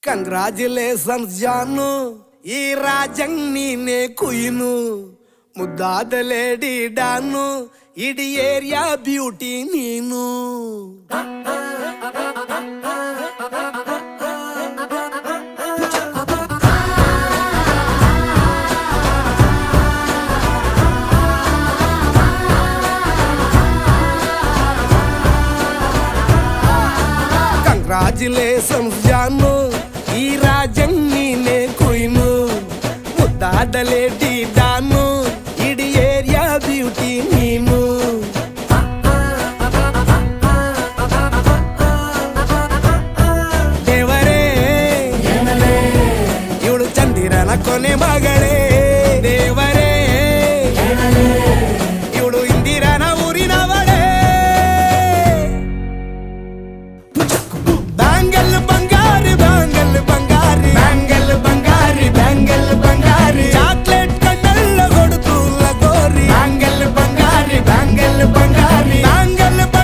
Congratulations ಜಾನು, ಈ ರಾಜಂಗ್ ನೀನೆ ಕುಯ್ನು, ಮುದ್ದಾದ ಲೇಡಿ ಡಾನು, ಇಡೀ ಏರಿಯಾ ಬ್ಯೂಟಿ ನೀನು. ಕಂಗ್ರಾಚುಲೇಷನ್ಸ್ ಜಾನು, ಈ ರಾಜಂಗ್ ನೀನೆ ಕುಯ್ನು, ಮುದ್ದಾದ ಲೇಡಿ ಡಾನು, ಇಡೀ ಏರಿಯಾ ಬ್ಯೂಟಿ ನೀನು. ದೇವರೇ ಇವಳು ಚಂದಿರನ ಕೊನೆ ಮಗಳೇ.